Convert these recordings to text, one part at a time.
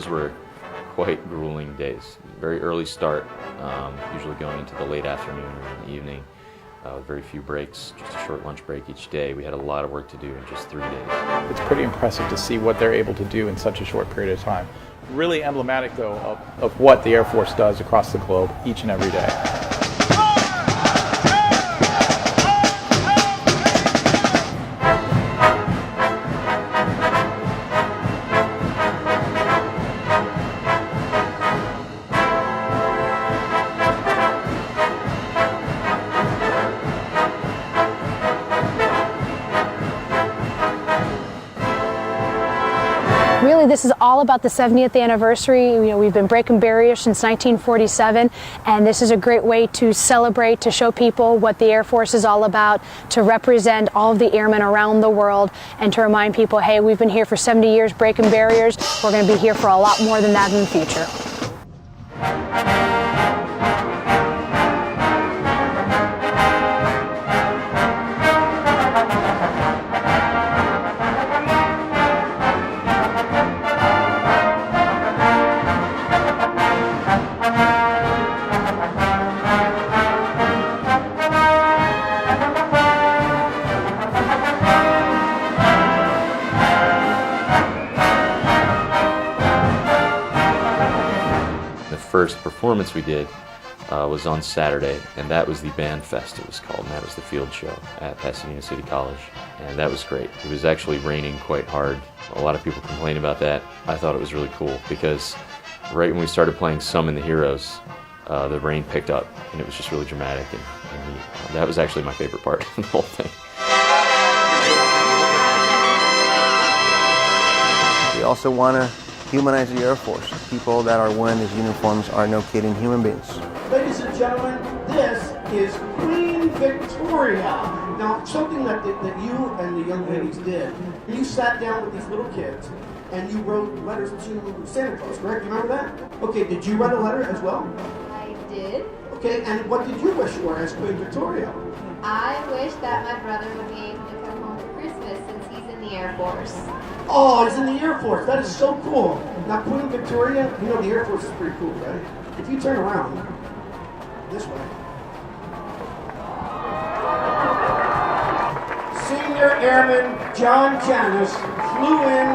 those were quite grueling days. Very early start, usually going into the late afternoon or in the evening, with very few breaks, just a short lunch break each day. We had a lot of work to do in just 3 days. It's pretty impressive to see what they're able to do in such a short period of time. Really emblematic, though, of what the Air Force does across the globe each and every day. Really, this is all about the 70th anniversary. You know, we've been breaking barriers since 1947, and this is a great way to celebrate, to show people what the Air Force is all about, to represent all of the airmen around the world, and to remind people, hey, we've been here for 70 years breaking barriers. We're going to be here for a lot more than that in the future. First performance we did was on Saturday, and that was the Band Fest, it was called, and that was the field show at Pasadena City College, and that was great. It was actually raining quite hard. A lot of people complained about that. I thought it was really cool because right when we started playing Summon the Heroes, the rain picked up, and it was just really dramatic, and neat. That was actually my favorite part of the whole thing. We also want to humanize the Air Force. People that are wearing these uniforms are no kidding human beings. Ladies and gentlemen, this is Queen Victoria. Now, something that you and the young ladies did, you sat down with these little kids and you wrote letters to Santa Claus, correct? You remember that? Okay, did you write a letter as well? I did. Okay, and what did you wish for as Queen Victoria? I wish that my brother would be able to come home for Christmas since he's in the Air Force. Oh, he's in the Air Force. That is so cool. Now, Queen Victoria, you know the Air Force is pretty cool, right? If you turn around this way. Senior Airman John Janis flew in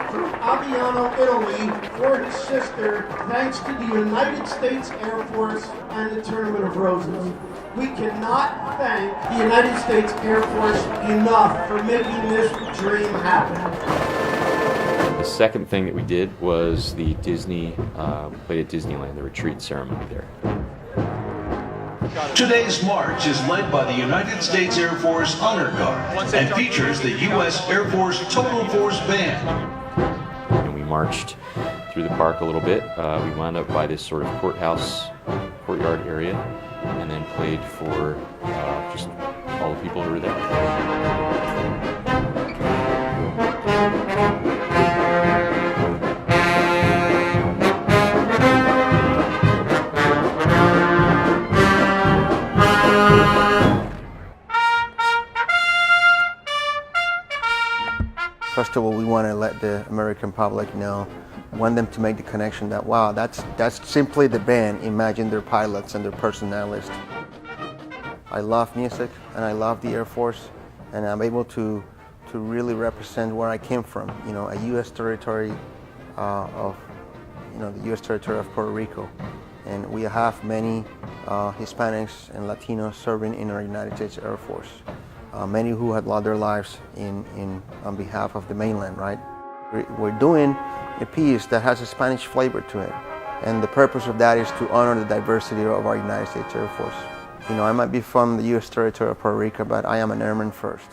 from Aviano, Italy for his sister thanks to the United States Air Force and the Tournament of Roses. We cannot thank the United States Air Force enough for making this dream happen. The second thing that we did was the Disney, played at Disneyland, the retreat ceremony there. Today's march is led by the United States Air Force Honor Guard and features the U.S. Air Force Total Force Band. And we marched through the park a little bit. We wound up by this sort of courtyard area, and then played for just all the people who were there. First of all, we want to let the American public know, want them to make the connection that, wow, that's simply the band. Imagine their pilots and their personnelists. I love music and I love the Air Force, and I'm able to really represent where I came from. You know, a U.S. territory the U.S. territory of Puerto Rico, and we have many Hispanics and Latinos serving in our United States Air Force. Many who had lost their lives on behalf of the mainland, right? We're doing a piece that has a Spanish flavor to it, and the purpose of that is to honor the diversity of our United States Air Force. You know, I might be from the U.S. territory of Puerto Rico, but I am an airman first.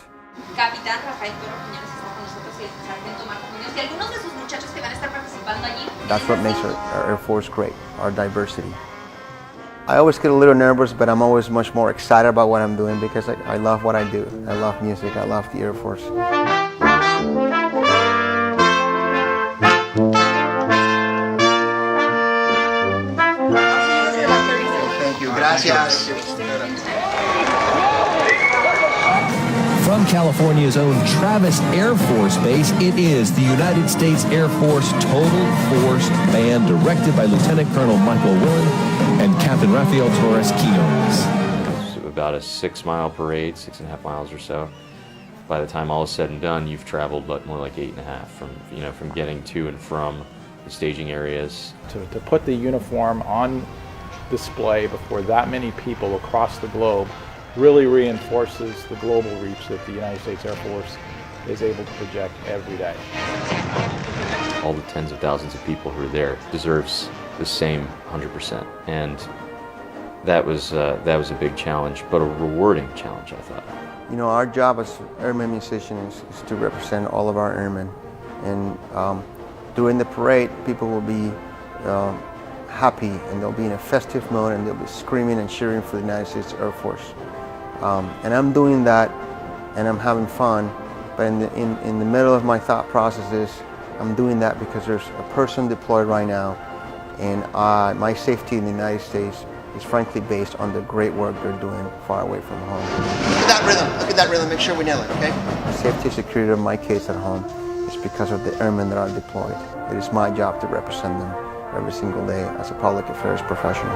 Capitán Rafael Toro-Quiñones está con nosotros y el sargento Marco Muñoz y algunos de sus muchachos que van a estar participando allí. That's what makes our Air Force great, our diversity. I always get a little nervous, but I'm always much more excited about what I'm doing because I love what I do. I love music, I love the Air Force. Thank you, gracias. From California's own Travis Air Force Base, it is the United States Air Force Total Force Band, directed by Lieutenant Colonel Michael Willen and Captain Rafael Toro-Quiñones. It's about a 6-mile parade, 6.5 miles or so. By the time all is said and done, you've traveled more like 8.5 from getting to and from the staging areas. To put the uniform on display before that many people across the globe really reinforces the global reach that the United States Air Force is able to project every day. All the tens of thousands of people who are there deserves the same 100%, and that was a big challenge, but a rewarding challenge, I thought. You know, our job as airmen musicians is to represent all of our airmen, and during the parade, people will be happy, and they'll be in a festive mode, and they'll be screaming and cheering for the United States Air Force. And I'm doing that, and I'm having fun, but in the middle of my thought processes, I'm doing that because there's a person deployed right now, and my safety in the United States is frankly based on the great work they're doing far away from home. Look at that rhythm, make sure we nail it, okay? The safety and security of my kids at home is because of the airmen that are deployed. It is my job to represent them every single day as a public affairs professional.